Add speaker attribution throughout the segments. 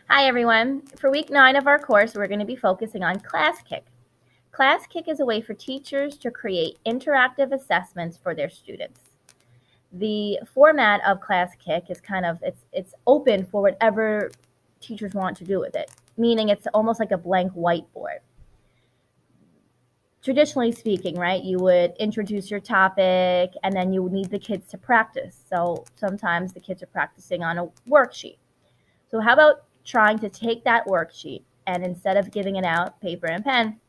Speaker 1: Hi everyone. For week 9 of our course, we're going to be focusing on Classkick. Classkick is a way for teachers to create interactive assessments for their students. The format of Classkick is it's open for whatever teachers want to do with it, meaning it's almost like a blank whiteboard. Traditionally speaking, right, you would introduce your topic and then you would need the kids to practice. So sometimes the kids are practicing on a worksheet. So how about trying to take that worksheet and instead of giving it out paper and pen,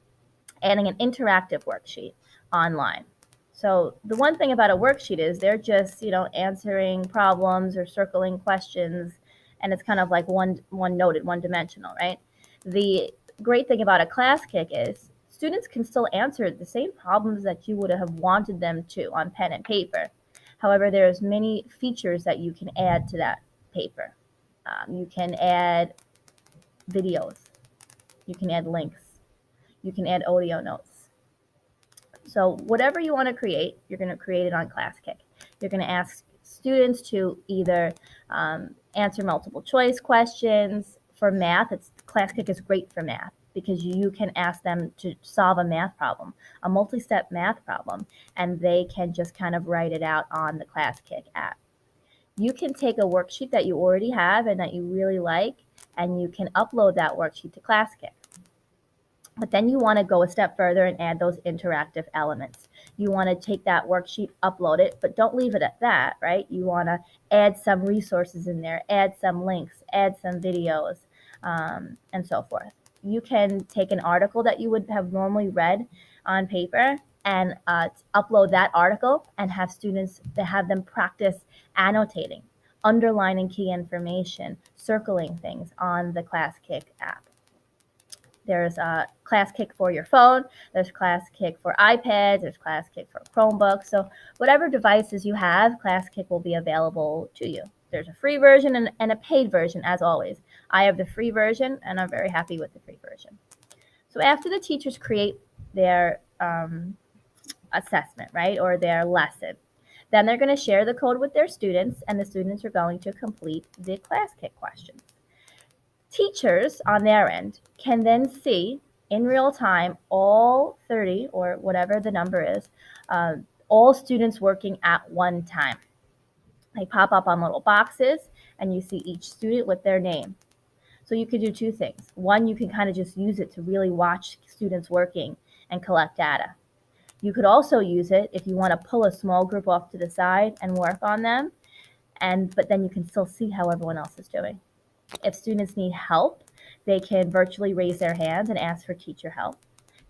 Speaker 1: adding an interactive worksheet online. So the one thing about a worksheet is they're just, answering problems or circling questions, and it's kind of like one-noted, one-dimensional, right? The great thing about a Classkick is students can still answer the same problems that you would have wanted them to on pen and paper. However, there's many features that you can add to that paper. You can add videos. You can add links. You can add audio notes. So whatever you want to create, you're going to create it on Classkick. You're going to ask students to either answer multiple choice questions. For math, Classkick is great for math because you can ask them to solve a math problem, a multi-step math problem, and they can just kind of write it out on the Classkick app. You can take a worksheet that you already have and that you really like, and you can upload that worksheet to Classkick. But then you want to go a step further and add those interactive elements. You want to take that worksheet, upload it, but don't leave it at that, right? You want to add some resources in there, add some links, add some videos, and so forth. You can take an article that you would have normally read on paper and upload that article and have students have them practice annotating, underlining key information, circling things on the Classkick app. There's Classkick for your phone. There's Classkick for iPads. There's Classkick for Chromebooks. So whatever devices you have, Classkick will be available to you. There's a free version and a paid version, as always. I have the free version, and I'm very happy with the free version. So after the teachers create their assessment, right, or their lesson, then they're going to share the code with their students, and the students are going to complete the Classkick questions. Teachers on their end can then see in real time all 30 or whatever the number is, all students working at one time. They pop up on little boxes and you see each student with their name. So you could do two things. One, you can kind of just use it to really watch students working and collect data. You could also use it if you want to pull a small group off to the side and work on them, but then you can still see how everyone else is doing. If students need help, they can virtually raise their hands and ask for teacher help.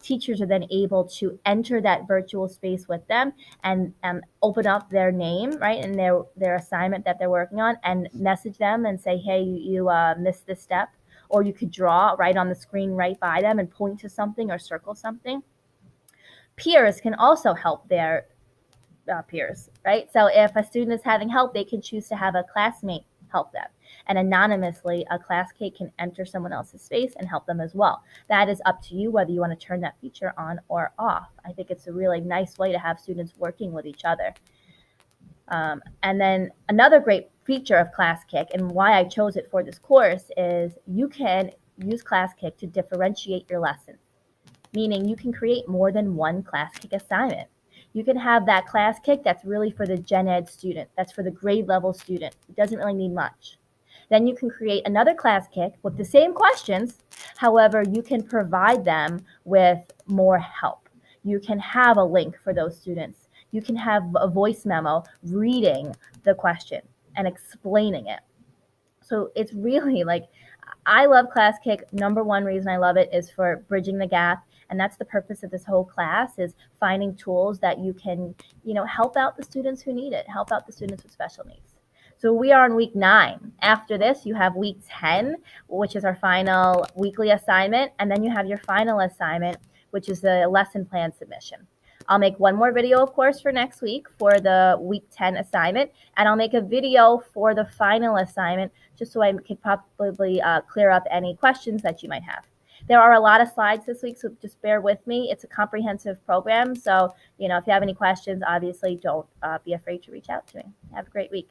Speaker 1: Teachers are then able to enter that virtual space with them and open up their name, right, and their assignment that they're working on, and message them and say, hey, you missed this step. Or you could draw right on the screen right by them and point to something or circle something. Peers can also help their peers, right? So if a student is having help, they can choose to have a classmate help them. And anonymously, a Classkick can enter someone else's space and help them as well. That is up to you whether you want to turn that feature on or off. I think it's a really nice way to have students working with each other. And then another great feature of Classkick, and why I chose it for this course, is you can use Classkick to differentiate your lessons, meaning you can create more than one Classkick assignment. You can have that Classkick that's really for the gen ed student, that's for the grade level student. It doesn't really need much. Then you can create another Classkick with the same questions. However, you can provide them with more help. You can have a link for those students. You can have a voice memo reading the question and explaining it. So it's really like, I love Classkick. Number one reason I love it is for bridging the gap. And that's the purpose of this whole class, is finding tools that you can, help out the students who need it, help out the students with special needs. So we are on week 9. After this, you have week 10, which is our final weekly assignment. And then you have your final assignment, which is the lesson plan submission. I'll make one more video, of course, for next week for the week 10 assignment. And I'll make a video for the final assignment just so I could probably clear up any questions that you might have. There are a lot of slides this week, so just bear with me. It's a comprehensive program. So, if you have any questions, obviously don't be afraid to reach out to me. Have a great week.